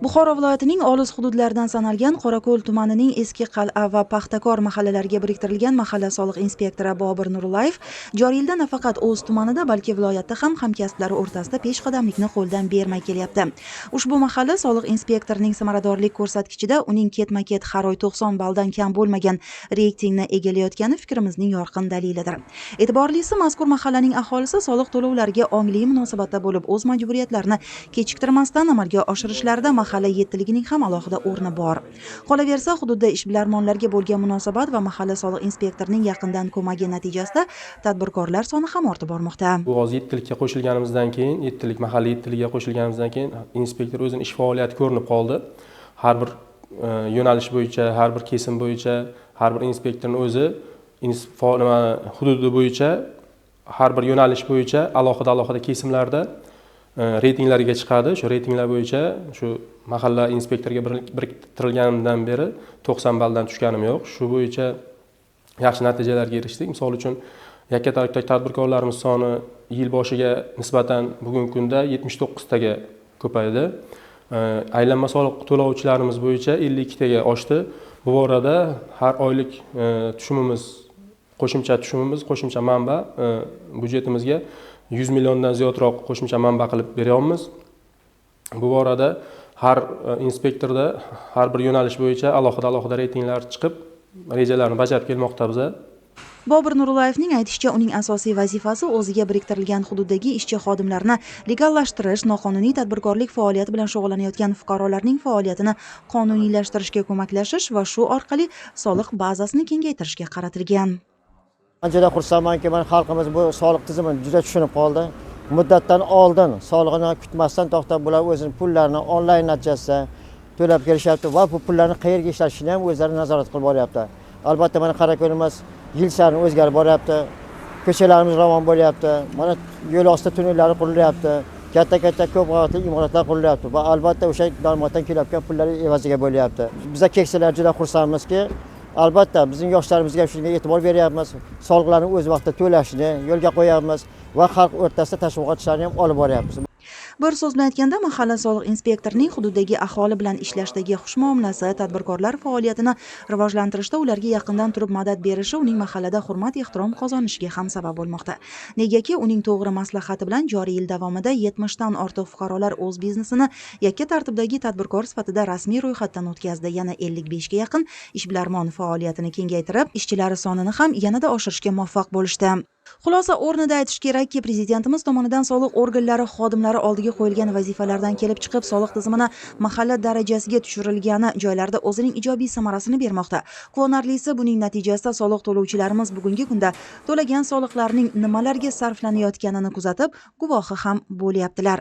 Buxoro viloyatining olis hududlaridan sanalgan Qorako'l tumanining Eski Qal'a va Paxtakor mahallalariga biriktirilgan mahalla soliq inspektori Bobur Nurulayev joriy yilda nafaqat o'z tumanida, balki viloyatda ham hamkasblari o'rtasida peshqadamlikni qo'ldan bermay kelyapti. Ushbu mahalla soliq inspektorining samaradorlik ko'rsatkichida uning ketma-ket har oy 90 balldan kam bo'lmagan reytingni egallayotgani fikrimizning yorqin dalilidir. E'tiborlisi, mazkur mahallaning aholisi soliq to'lovlariga ongli munosabatda bo'lib, o'z majburiyatlarini kechiktirmasdan amalga oshirishlaridan mahalla yettiligining ham alohida o'rni bor. Qolaversa, hududda ishbilarmonlarga bo'lgan munosabat va mahalla soliq inspektorining yaqindan ko'magi natijasida tadbirkorlar soni ham ortib bormoqda. Bu hozir yettilikka qo'shilganimizdan keyin, mahalla yettiligiga qo'shilganimizdan keyin inspektor o'zining ish faoliyati ko'rinib qoldi. Har bir yo'nalish bo'yicha, har bir kesim bo'yicha, har bir inspektorning o'zi hududi bo'yicha, har bir yo'nalish bo'yicha alohida kesimlarda reytinglarga chiqadi. Shu reytinglar bo'yicha shu mahalla inspektoriga biriktirilganimdan beri 90 balldan tushganim yo'q. Shu bo'yicha yaxshi natijalarga erishdik. Misol uchun Yakkatarikdagi tadbirkorlarimiz soni yil boshiga nisbatan bugungi kunda 79 taga ko'paydi. Aylanma soliq to'lovchilarimiz bo'yicha 52 taga oshdi. Bu borada har oylik qo'shimcha manba byudjetimizga 100 milliondan ziyodroq qo'shimcha manba qilib beryapmiz. Bu borada har inspektorda har bir yo'nalish bo'yicha alohida reytinglar chiqib, rejalarni bajarib kelmoqda biza. Bobur Nurulayevning aytishicha, uning asosiy vazifasi o'ziga biriktirilgan hududdagi ishchi xodimlarni legallashtirish, noqonuniy tadbirkorlik faoliyati bilan shug'ullanayotgan fuqarolarning faoliyatini qonuniylashtirishga ko'maklashish va shu orqali soliq bazasini kengaytirishga qaratilgan. Juda xursandmanki, xalqimiz bu soliq tizimini juda tushunib qoldi. Muddatdan oldin solig'ini kutmasdan to'xtab bular o'zining pullarini onlayn natijasida to'lab kelishyapti va bu pullarni qayerga ishlatishini ham o'zlari nazorat qilib boryapti. Albatta, mana Qorako'limiz yil sari o'zgarib boryapti. Ko'chalarimiz ravon bo'lyapti. Mana yo'l osti tunnellari qurilyapti. Katta ko'p qavatli imoratlar qurilyapti va albatta o'sha daromoddan kelayotgan pullar evaziga bo'lyapti. Biz keksalar juda xursandmizki, albatta bizning yoshlarimizga shunga e'tibor beryapmiz. Soliqlarni o'z vaqtida to'lashni yo'lga qo'yapmiz va xalq o'rtasida tashviqot ishlarini ham olib boryapmiz. Bir so'z bilan aytganda, mahalla soliq inspektorining hududdagi aholi bilan ishlashdagi xushmuomalasi, tadbirkorlar faoliyatini rivojlantirishda ularga yaqindan turib madad berishi uning mahallada hurmat-ehtirom qozonishiga ham sabab bo'lmoqda. Negaki, uning to'g'ri maslahati bilan joriy yil davomida 70 dan ortiq fuqarolar o'z biznesini yakka tartibdagi tadbirkor sifatida rasmiy ro'yxatdan o'tkazdi. Yana 55 ga yaqin ishbilarmon faoliyatini kengaytirib, ishchilari sonini ham yanada oshirishga muvaffaq bo'lishdi. Xulosa o'rnida aytish kerakki, prezidentimiz tomonidan soliq organlari xodimlari oldiga qo'yilgan vazifalardan kelib chiqib, soliq tizimini mahalla darajasiga tushirilgani joylarda o'zining ijobiy samarasini bermoqda. Quvonarlisi, buning natijasida soliq to'lovchilarimiz bugungi kunda to'lagan soliqlarning nimalarga sarflanayotganini kuzatib, guvohi ham bo'lyaptilar.